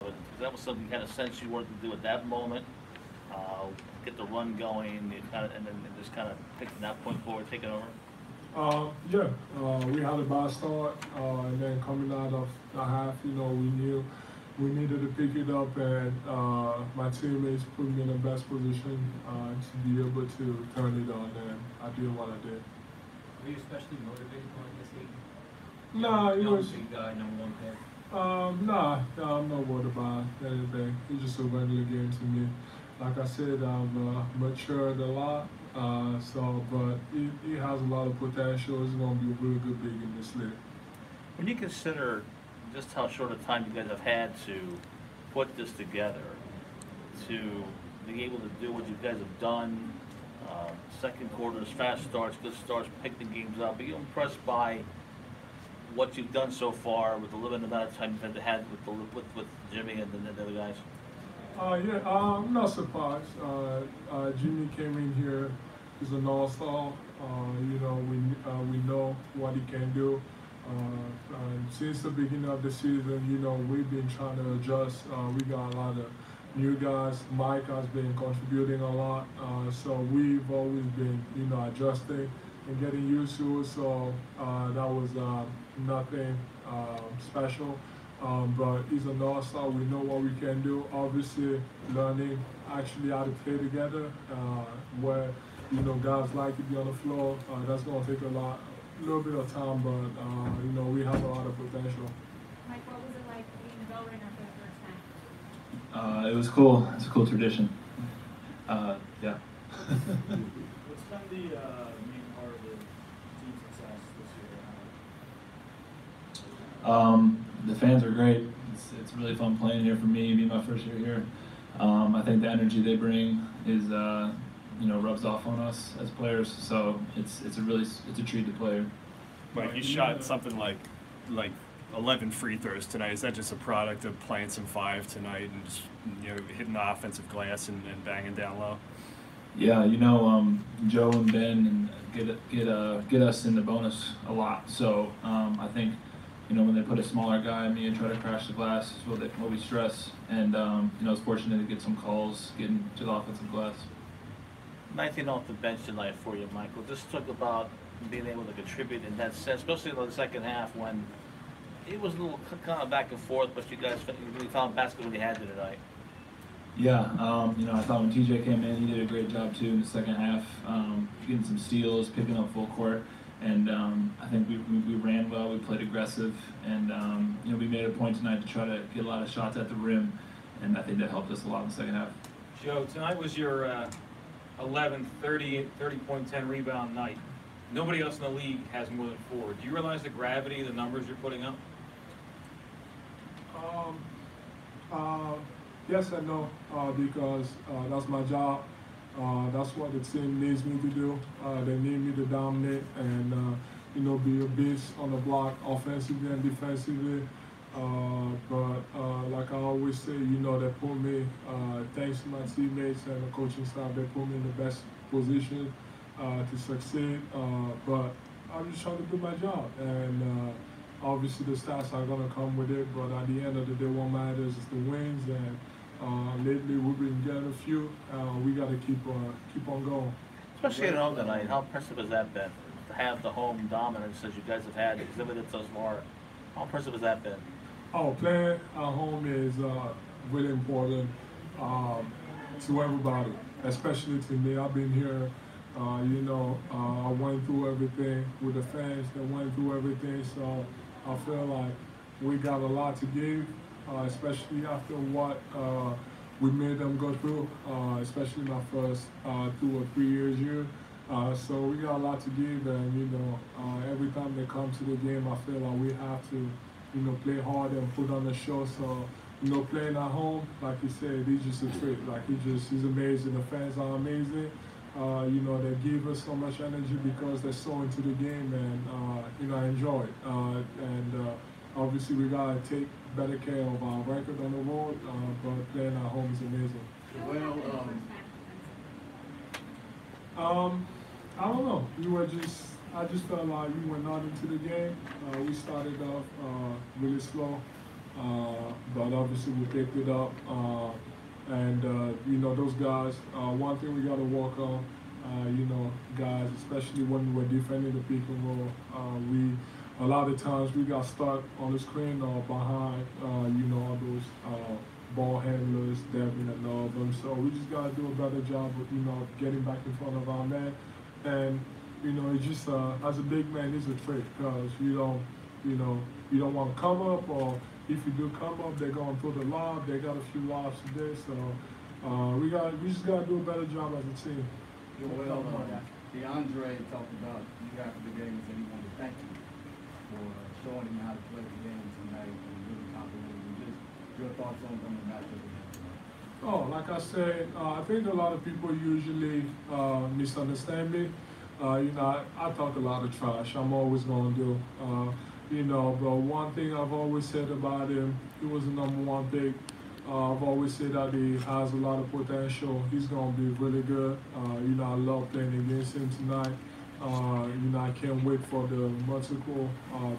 But that was something kind of sense you wanted to do at that moment, uh, get the run going, you kind of, and then just kind of pick from that point forward, taking over. Yeah, we had a bad start, and then coming out of the half, we knew we needed to pick it up, and my teammates put me in the best position to be able to turn it on, and I did what I did. Were you especially motivated going this season? Nah, it young was. big guy, number one pick. Nah, I'm not worried about anything. It's just a regular game to me. Like I said, I've matured a lot, but it has a lot of potential. It's going to be really good big in this league. When you consider just how short a time you guys have had to put this together, to be able to do what you guys have done, second quarters, fast starts, good starts, pick the games up, are you impressed by what you've done so far with the limited amount of time you've had with Jimmy and the other guys? Yeah, I'm not surprised. Jimmy came in here. He's an all-star. We know what he can do. And since the beginning of the season, we've been trying to adjust. We got a lot of new guys. Mike has been contributing a lot. So we've always been, adjusting and getting used to it. So that was nothing special. But he's an all-star. We know what we can do. Obviously, learning actually how to play together, where guys like to be on the floor. That's going to take a little bit of time, but we have a lot of potential. Mike, what was it like being the bell ringer for the first time? It was cool. It's a cool tradition. Yeah. What's been the main part of the team's success this year? The fans are great. It's really fun playing here for me, being my first year here. I think the energy they bring is, rubs off on us as players. So it's a treat to play here. Mike, you shot something like 11 free throws tonight. Is that just a product of playing some five tonight and just hitting the offensive glass and banging down low? Yeah, Joe and Ben get us in the bonus a lot. So I think when they put a smaller guy on me and try to crash the glass is what we stress. And I was fortunate to get some calls getting to the offensive glass. 19 off the bench tonight for you, Michael. Just talk about being able to contribute in that sense, especially in the second half when it was a little kind of back and forth, but you guys really found basket when you had to tonight. Yeah, I thought when TJ came in, he did a great job too in the second half, getting some steals, picking up full court, and I think we ran well, we played aggressive, and we made a point tonight to try to get a lot of shots at the rim, and I think that helped us a lot in the second half. Joe, tonight was your 11, 30-point, 10 rebound night. Nobody else in the league has more than 4. Do you realize the gravity of the numbers you're putting up? Yes and no, because that's my job. That's what the team needs me to do. They need me to dominate and be a beast on the block, offensively and defensively. But like I always say, they put me, thanks to my teammates and the coaching staff, they put me in the best position to succeed. But I'm just trying to do my job. And obviously the stats are going to come with it, but at the end of the day, what matters is the wins. And lately we've been getting a few. We got to keep on going. Especially at home tonight, how impressive has that been? To have the home dominance as you guys have had exhibited thus far. How impressive has that been? Oh, playing at home is really important to everybody, especially to me. I've been here, I went through everything with the fans that went through everything, so I feel like we got a lot to give, especially after what we made them go through, especially my first 2 or 3 years here. So we got a lot to give, and every time they come to the game, I feel like we have to play hard and put on a show. So, playing at home, like you said, he's just a trick. Like he's amazing. The fans are amazing. They give us so much energy because they're so into the game, and I enjoy it. And obviously, we gotta take better care of our record on the road, but playing at home is amazing. I don't know. I just felt like we went out into the game. We started off really slow, but obviously we picked it up. And you know, those guys, one thing we got to work on, you know, guys, especially when we're defending the pick and roll, a lot of times we got stuck on the screen or behind, you know, all those ball handlers, Devin and all of them. So we just got to do a better job of, you know, getting back in front of our man. And, you know, it's just, as a big man, it's a trick because you don't want to come up, or if you do come up, they're going to throw the lob. They got a few lobs today. So we just got to do a better job as a team. Well, DeAndre talked about you after the game and said he wanted to thank you for showing him how to play the game tonight and really complimenting him. Just your thoughts on the matchup again. Oh, like I said, I think a lot of people usually misunderstand me. You know, I talk a lot of trash. I'm always going to do. You know, but one thing I've always said about him, he was the #1 pick. I've always said that he has a lot of potential. He's going to be really good. You know, I love playing against him tonight. You know, I can't wait for the multiple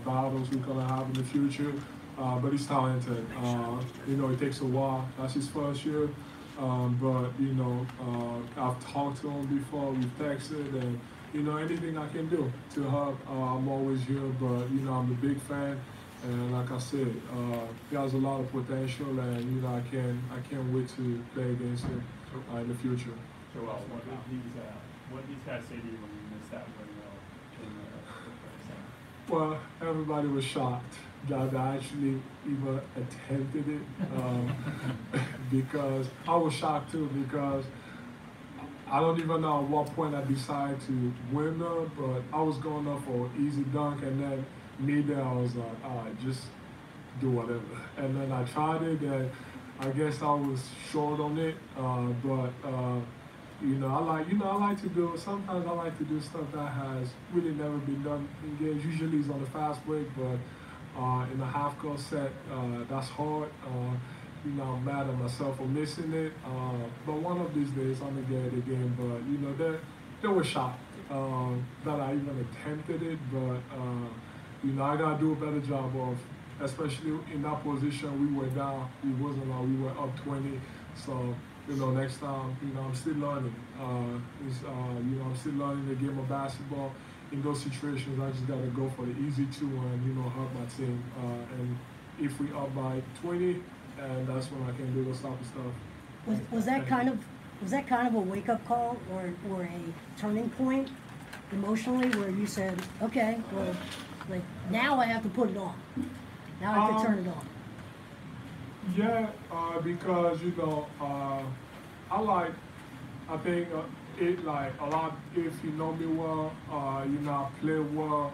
battles we're going to have in the future. But he's talented. You know, it takes a while. That's his first year. But, you know, I've talked to him before. We've texted, and, you know, anything I can do to help, I'm always here. But, you know, I'm a big fan. And like I said, he has a lot of potential, and, you know, I can't wait to play against him in the future. So, what did these guys say to you when you missed that windmill in the first half? Well, everybody was shocked that I actually even attempted it, because I was shocked too, because I don't even know at what point I decided to windmill, but I was going up for an easy dunk, and then I was like, all right, just do whatever. And then I tried it, and I guess I was short on it, but you know, I like to do, sometimes I like to do stuff that has really never been done in games. Usually it's on the fast break, but in a half-court set, that's hard. You know, I'm mad at myself for missing it. But one of these days I'm gonna get it again. But you know, they were shocked that I even attempted it. But you know, I gotta do a better job of, especially in that position. We were down. We wasn't like we were up 20. So you know, next time, you know, I'm still learning. You know, I'm still learning the game of basketball. In those situations, I just gotta go for the easy two and, you know, help my team. And if we up by 20, and that's when I can do those type of stuff. Was that kind of a wake up call or a turning point emotionally, where you said, okay, well, like now I have to put it on. Now I have to turn it on. Yeah, because, you know, I think it like a lot, if you know me well, you know, I play well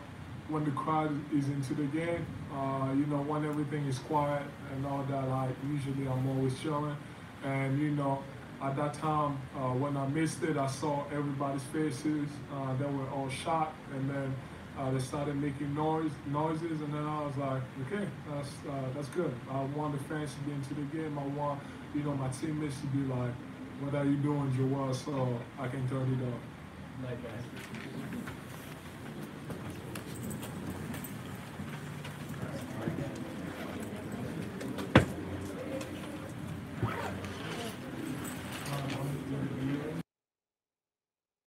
when the crowd is into the game. You know, when everything is quiet and all that, usually I'm always chilling. And, you know, at that time, when I missed it, I saw everybody's faces. They were all shocked, and then they started making noises, and then I was like, okay, that's good. I want the fans to be into the game. I want, you know, my teammates to be like, what are you doing, Joel? So I can turn it up. Like,